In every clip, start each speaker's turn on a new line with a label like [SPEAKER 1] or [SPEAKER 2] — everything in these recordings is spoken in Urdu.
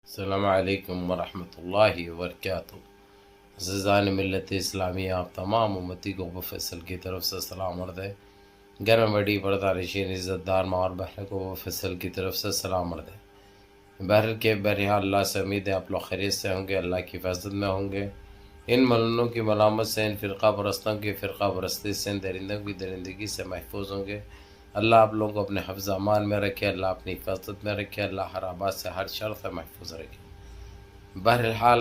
[SPEAKER 1] السلام علیکم ورحمۃ اللہ وبرکاتہ۔ عزیزان ملت اسلامیہ، آپ تمام امتی کو ابو فیصل کی طرف سے سلام عرض ہے۔ گھر میں بڑی پردہ نشین عزت دار ماں اور بہن کو ابو فیصل کی طرف سے سلام عرض ہے۔ بہرحال اللہ سے امید ہے آپ لوگ خیریت سے ہوں گے، اللہ کی حفاظت میں ہوں گے، ان ملنوں کی ملامت سے، ان فرقہ پرستوں کی فرقہ پرستی سے، ان درندوں کی درندگی سے محفوظ ہوں گے۔ اللہ آپ لوگوں کو اپنے حفظ امان میں رکھے، اللہ اپنی حفاظت میں رکھے، اللہ ہر آباد سے ہر شر سے محفوظ رکھے۔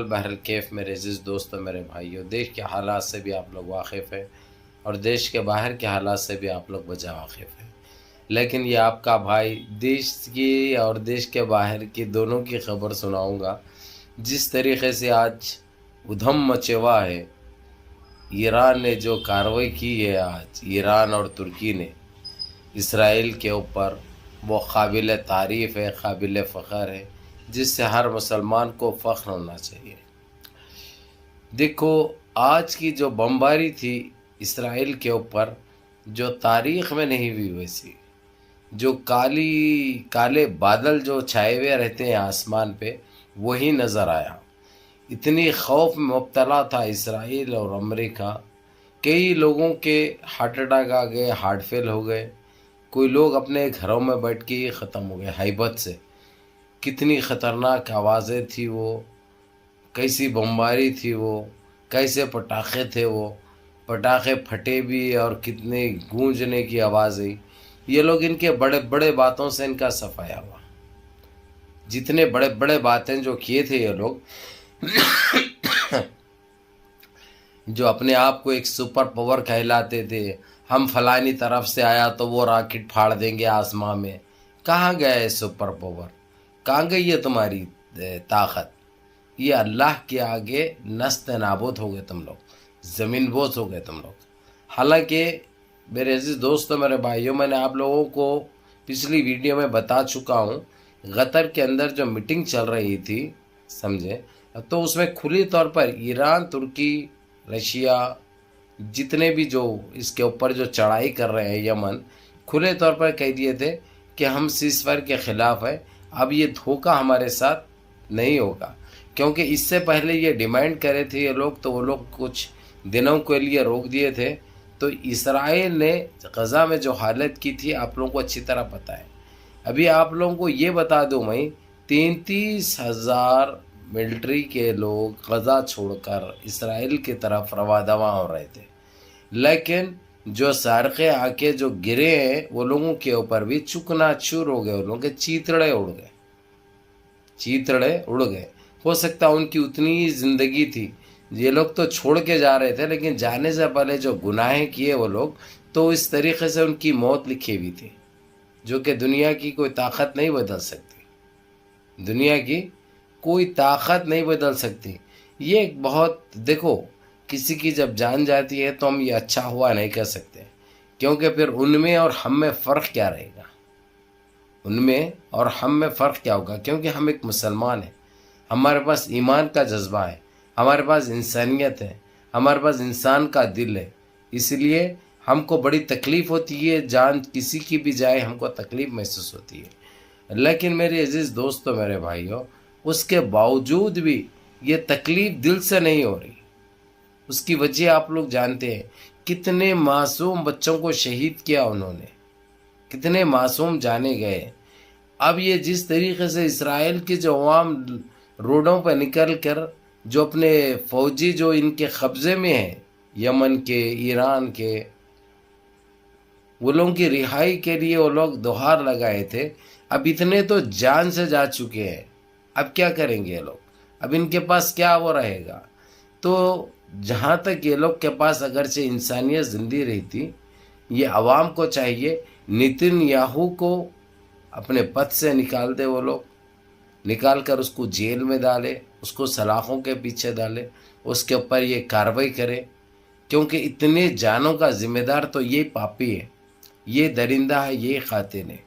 [SPEAKER 1] بہرکیف میرے عزیز دوستوں، میرے بھائیوں، دیش کے حالات سے بھی آپ لوگ واقف ہیں اور دیش کے باہر کے حالات سے بھی آپ لوگ بجا واقف ہیں، لیکن یہ آپ کا بھائی دیش کی اور دیش کے باہر کی دونوں کی خبر سناؤں گا۔ جس طریقے سے آج ادھم مچے ہوا ہے، ایران نے جو کارروائی کی ہے آج، ایران اور ترکی نے اسرائیل کے اوپر، وہ قابل تعریف ہے، قابل فخر ہے، جس سے ہر مسلمان کو فخر ہونا چاہیے۔ دیکھو، آج کی جو بمباری تھی اسرائیل کے اوپر، جو تاریخ میں نہیں ہوئی ویسی، جو کالے بادل جو چھائے ہوئے رہتے ہیں آسمان پہ، وہی نظر آیا۔ اتنی خوف میں مبتلا تھا اسرائیل اور امریکہ، کئی لوگوں کے ہارٹ اٹیک آ گئے، ہارٹ فیل ہو گئے، کوئی لوگ اپنے گھروں میں بیٹھ کے ہی ختم ہو گئے ہیبت سے۔ کتنی خطرناک آوازیں تھی وہ، کیسی بمباری تھی وہ، کیسے پٹاخے تھے وہ، پٹاخے پھٹے بھی اور کتنے گونجنے کی آواز آئی۔ یہ لوگ ان کے بڑے بڑے باتوں سے ان کا صفایا ہوا، جتنے بڑے بڑے باتیں جو کیے تھے یہ لوگ، جو اپنے آپ کو ایک سپر پاور کہلاتے تھے، ہم فلانی طرف سے آیا تو وہ راکٹ پھاڑ دیں گے آسمان میں۔ کہاں گیا ہے سپر پاور؟ کہاں گئی ہے تمہاری طاقت؟ یہ اللہ کے آگے نست نابود ہو گئے تم لوگ، زمین بوس ہو گئے تم لوگ۔ حالانکہ میرے عزیز دوستوں، میرے بھائیوں، میں نے آپ لوگوں کو پچھلی ویڈیو میں بتا چکا ہوں، قطر کے اندر جو میٹنگ چل رہی تھی، سمجھے، تو اس میں کھلی طور پر ایران، ترکی، رشیا، جتنے بھی جو اس کے اوپر جو چڑھائی کر رہے ہیں یمن، کھلے طور پر کہہ دیے تھے کہ ہم سیز فائر کے خلاف ہیں، اب یہ دھوکہ ہمارے ساتھ نہیں ہوگا۔ کیونکہ اس سے پہلے یہ ڈیمانڈ کرے تھے یہ لوگ، تو وہ لوگ کچھ دنوں کے لیے روک دیے تھے۔ تو اسرائیل نے غزہ میں جو حالت کی تھی آپ لوگوں کو اچھی طرح پتہ ہے۔ ابھی آپ لوگوں کو یہ بتا دوں میں، 33,000 ملٹری کے لوگ غزہ چھوڑ کر اسرائیل کی طرف رواں دواں ہو رہے تھے، لیکن جو سارقے آ کے جو گرے ہیں وہ لوگوں کے اوپر بھی چکنا چور ہو گئے، ان لوگوں کے چیتڑے اڑ گئے، چیتڑے اڑ گئے۔ ہو سکتا ان کی اتنی ہی زندگی تھی، یہ لوگ تو چھوڑ کے جا رہے تھے، لیکن جانے سے پہلے جو گناہیں کیے وہ لوگ، تو اس طریقے سے ان کی موت لکھی ہوئی تھی، جو کہ دنیا کی کوئی طاقت نہیں بدل سکتی، دنیا کی کوئی طاقت نہیں بدل سکتی۔ یہ ایک بہت، دیکھو، کسی کی جب جان جاتی ہے تو ہم یہ اچھا ہوا نہیں کہہ سکتے، کیونکہ پھر ان میں اور ہم میں فرق کیا رہے گا؟ ان میں اور ہم میں فرق کیا ہوگا؟ کیونکہ ہم ایک مسلمان ہیں، ہمارے پاس ایمان کا جذبہ ہے، ہمارے پاس انسانیت ہے، ہمارے پاس انسان کا دل ہے۔ اس لیے ہم کو بڑی تکلیف ہوتی ہے، جان کسی کی بھی جائے ہم کو تکلیف محسوس ہوتی ہے، لیکن میرے عزیز دوستو، میرے بھائیوں، اس کے باوجود بھی یہ تکلیف دل سے نہیں ہو رہی۔ اس کی وجہ آپ لوگ جانتے ہیں، کتنے معصوم بچوں کو شہید کیا انہوں نے، کتنے معصوم جانے گئے۔ اب یہ جس طریقے سے اسرائیل کے جو عوام روڈوں پہ نکل کر، جو اپنے فوجی جو ان کے قبضے میں ہیں، یمن کے، ایران کے، وہ لوگوں کی رہائی کے لیے وہ لوگ دوہار لگائے تھے، اب اتنے تو جان سے جا چکے ہیں، اب کیا کریں گے یہ لوگ؟ اب ان کے پاس کیا وہ رہے گا؟ تو جہاں تک یہ لوگ کے پاس اگرچہ انسانیت زندہ رہتی، یہ عوام کو چاہیے نیتن یاہو کو اپنے پد سے نکال دے، وہ لوگ نکال کر اس کو جیل میں ڈالے، اس کو سلاخوں کے پیچھے ڈالے، اس کے اوپر یہ کارروائی کرے، کیونکہ اتنے جانوں کا ذمہ دار تو یہ پاپی ہے، یہ درندہ ہے، یہ قاتل ہے۔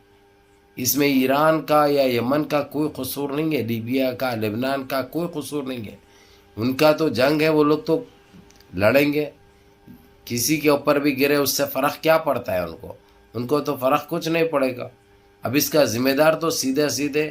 [SPEAKER 1] اس میں ایران کا یا یمن کا کوئی قصور نہیں ہے، لیبیا کا، لبنان کا کوئی قصور نہیں ہے۔ ان کا تو جنگ ہے، وہ لوگ تو لڑیں گے، کسی کے اوپر بھی گرے اس سے فرق کیا پڑتا ہے ان کو تو فرق کچھ نہیں پڑے گا۔ اب اس کا ذمہ دار تو سیدھے